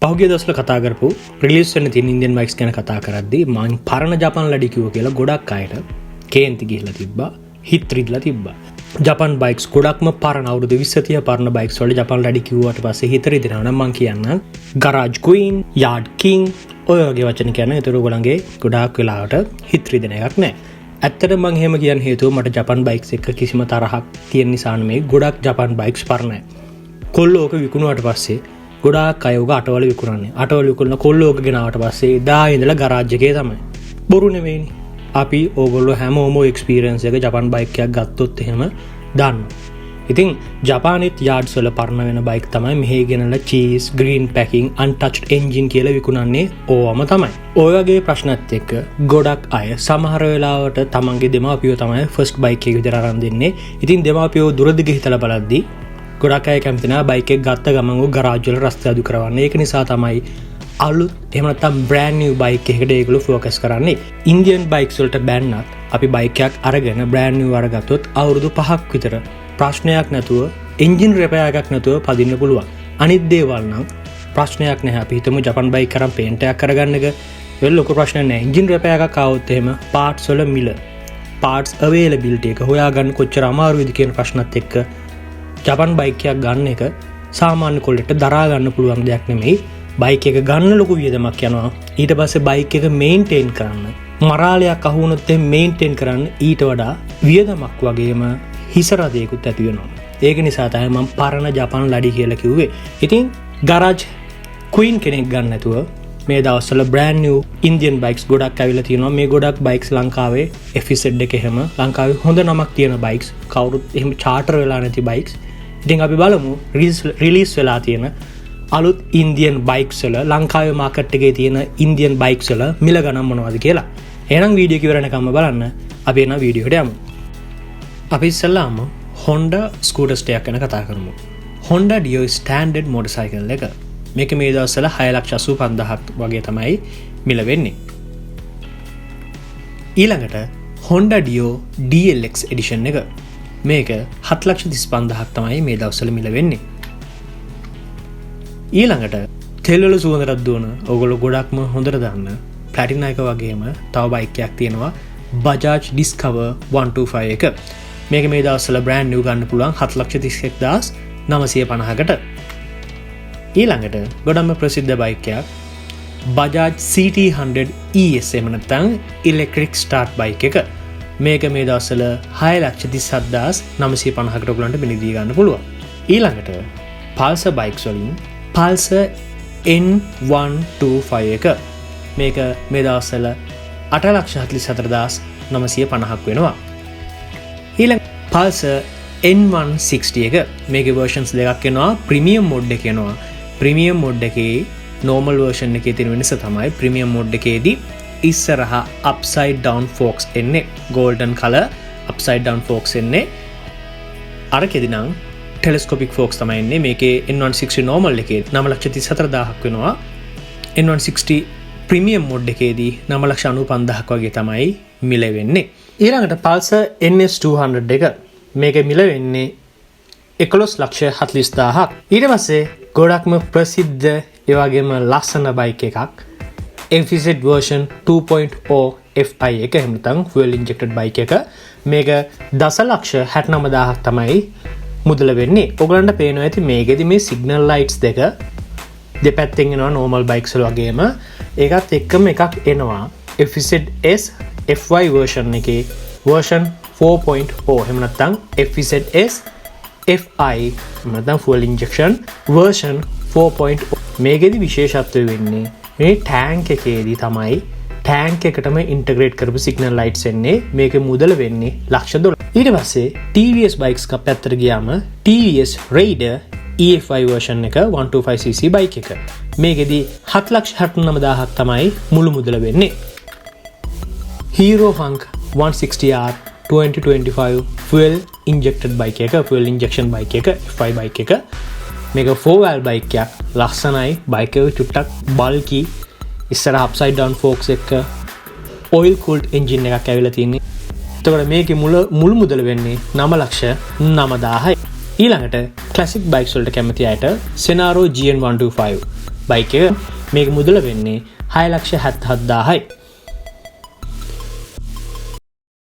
පහුගිය දවස්වල කතා කරපු රිලීස් වෙන්න තියෙන ඉන්දියන් බයික්ස් ගැන කතා කරද්දී මම පරණ ජපාන් ලඩි කිව්වා කියලා ගොඩක් අයට කේන්ති ගිහිල්ලා තිබ්බා, හිත රිදලා තිබ්බා. ජපාන් බයික්ස් ගොඩක්ම පරණ අවුරුදු 20 30 පරණ බයික්ස් වල ජපාන් ලඩි කිව්වට පස්සේ හිත රිදෙනවා නම් මම කියන්නම් ගරාජ් ක්වීන්, යාඩ් කිං ඔය වගේ වචන කියන ඒතර ඔයගොල්ලන්ගේ ගොඩාක් වෙලාවට හිත රිදෙන එකක් නෑ. ඇත්තටම මම එහෙම කියන හේතුව මට ජපාන් බයික්ස් එක්ක කිසිම තරහක් තියෙන නිසා නෙමෙයි. ගොඩක් ජපාන් බයික්ස් පරණයි. කොල්ලෝ ඕක විකුණුවාට පස්සේ ගොඩාක් අය ඕක අටවල විකුණන්නේ. අටවල විකුණන කොල්ලෝ ඕක ගෙනාවට පස්සේ එදා ඉඳලා ගරාජ් එකේ තමයි. බොරු නෙවෙයිනේ. අපි ඕගොල්ලෝ හැමෝම එක්ස්පීරියන්ස් එක ජපාන් බයික් එකක් ගත්තොත් එහෙම දන්නවා. ඉතින් ජපානෙත් යාඩ්ස් වල පරණ වෙන බයික් තමයි මෙහි ගෙනලා චීස්, ග්‍රීන් පැකින්, අන්ටච්ඩ් එන්ජින් කියලා විකුණන්නේ ඕවම තමයි. ඔය වගේ ප්‍රශ්නත් එක්ක ගොඩක් අය සමහර වෙලාවට තමන්ගේ දෙමාපියෝ තමයි ෆස්ට් බයික් එක විතර අරන් දෙන්නේ. ඉතින් දෙමාපියෝ දුරදිග හිතලා බලද්දී ගොඩක් අය කැමති නැහැ බයික් එක ගත්ත ගමන් උ ගරාජ් වල රස්ತೆ අඩු කරවන්න. ඒක නිසා තමයි අලුත් එහෙම නැත්නම් බ්‍රෑන්ඩ් නිව් බයික් එකකට ඒගොල්ලෝ ફોකස් කරන්නේ. ඉන්දියන් බයික්ස් වලට බෑන්නත් අපි බයික් එකක් අරගෙන බ්‍රෑන්ඩ් නිව් අරගත්තොත් අවුරුදු 5ක් විතර ප්‍රශ්නයක් නැතුව එන්ජින් රිපෙයාර් එකක් නැතුව පදින්න පුළුවන්. අනිත් දේවල් නම් ප්‍රශ්නයක් නැහැ. අපි හිතමු ජපාන් බයික් කරන් පේන්ට් එකක් කරගන්න එක ඒක ලොකු ප්‍රශ්නයක් නැහැ. එන්ජින් රිපෙයාර් එකක් ආවොත් එහෙම පාර්ට්ස් වල මිල, පාර්ට්ස් අවේලබිලිටි එක හොයාගන්න කොච්චර අමාරුයිද කියන ප්‍රශ්නත් එක්ක ජපාන් බයික් එකක් ගන්න එක සාමාන්‍ය කොල්ලෙට දරා ගන්න පුළුවන් දෙයක් නෙමෙයි. බයික් එක ගන්න ලොකු වියදමක් යනවා. ඊට පස්සේ බයික් එක මේන්ටේන් කරන්න, මරාලයක් අහු වුණොත් මේන්ටේන් කරන්න ඊට වඩා වියදමක් වගේම හිසරදයකුත් ඇති වෙනවා. ඒක නිසා තමයි මම පරණ ජපාන් ලඩි කියලා කිව්වේ. ඉතින් ගරාජ් ක්වීන් කෙනෙක් ගන්න නැතුව මේ දවස්වල බ්‍රෑන්ඩ් නිව් ඉන්දියන් බයික්ස් ගොඩක් ඇවිල්ලා තියෙනවා. මේ ගොඩක් බයික්ස් ලංකාවේ FZ එකේ හැම ලංකාවේ හොඳ නමක් තියෙන බයික්ස්, කවුරුත් එහෙම චාටර් වෙලා නැති බයික්ස්. ඉතින් අපි බලමු රිලීස් වෙලා තියෙන අලුත් ඉන්දියන් බයික්ස් වල ලංකාවේ මාකට් එකේ තියෙන ඉන්දියන් බයික්ස් වල මිල ගණන් මොනවද කියලා. එහෙනම් වීඩියෝ එක ඉවරනකම්ම බලන්න. අපි එන වීඩියෝ එකට යමු. අපි ඉස්සෙල්ලාම Honda scooters එකක් ගැන කතා කරමු. Honda Dio standard motorcycle එක. මේක මේ දවස්වල 6,85,000ක් වගේ තමයි මිල වෙන්නේ. ඊළඟට Honda Dio DLX edition එක. මේක 7,35,000ක් තමයි මේ දවස්වල මිල වෙන්නේ. ඊළඟට තෙල්වල සුවඳක් දුවන ඔයගොල්ලෝ ගොඩක්ම හොඳට දන්න ප්ලැටිනා එක වගේම තව බයික් එකක් තියෙනවා Bajaj Discover 125 එක. මේක මේ දවස්වල බ්‍රෑන්ඩ් නිව් ගන්න පුළුවන් 7,31,950කට. ඊළඟට ගොඩක්ම ප්‍රසිද්ධ බයික් එකක් Bajaj CT 100 ES එහෙම නැත්නම් ඉලෙක්ට්‍රික් ස්ටාර්ට් බයික් එක. මේක මේ දවස්වල 6,37,950කට ඔයගලන්ට මිලදී ගන්න පුළුවන්. ඊළඟට Pulsar bikes වලින් Pulsar N125 එක. මේක මේ දවස්වල 8,44,950ක් වෙනවා. ඊළඟ Pulsar N160 එක. මේකේ versions දෙකක් එනවා. ප්‍රීමියම් මොඩ් එක එනවා. ප්‍රීමියම් මොඩ් එකේ normal version එකේ තියෙන වෙනස තමයි ප්‍රීමියම් මොඩ් එකේදී ඉස්සරහා upside down forks එන්නේ. golden color upside down forks එන්නේ. අරකෙදි නම් telescopic forks තමයි එන්නේ. මේකේ N160 normal එකේ 9,34,000ක් වෙනවා. N160 premium mode එකේදී 9,95,000ක් වගේ තමයි මිල වෙන්නේ. ඊළඟට Pulsar NS200 එක. මේකේ මිල වෙන්නේ 11,40,000ක්. ඊට පස්සේ ගොඩක්ම ප්‍රසිද්ධ ඒ වගේම ලස්සන බයික් එකක් FZ version 2.0 FI එක. එහෙම නැත්නම් fuel injected bike එක. මේක 10,69,000ක් තමයි මුදල වෙන්නේ. ඔයගලන්ට පේනවා ඇති මේකෙදි මේ signal lights දෙක දෙපැත්තෙන් එනවා normal bikes වල වගේම. ඒකත් එක්කම එකක් එනවා FZS FY version එකේ version 4.0 එහෙම නැත්නම් FZS FI නැත්නම් fuel injection version 4.0. මේකෙදි විශේෂත්වය වෙන්නේ මේ ටැංක් එකේදී තමයි ටැංක් එකටම ඉන්ටග්‍රේට් කරපු සිග්නල් ලයිට්ස් එන්නේ. මේකේ මුදල වෙන්නේ $1,00,000. ඊට පස්සේ TVS බයික්ස් එක පැත්තට ගියාම TVS Raider EFI version එක 125cc බයික් එක. මේකෙදි 7,69,000ක් තමයි මුළු මුදල වෙන්නේ. Hero Hunk 160R 2025 fuel injected bike එක, fuel injection bike එක, FI bike එක. මේක 4-wheel bike එකක්. ලස්සනයි. බයික් එක චුට්ටක් bulky. ඉස්සර upside down forks එක oil cooled engine එකක් ඇවිල්ලා තියෙන්නේ. එතකොට මේකේ මුළු මුදල වෙන්නේ 9,09,000යි. ඊළඟට classic bikes වලට කැමති අයට Cenaro GN125 බයික මේක මුදල වෙන්නේ 6,77,000යි.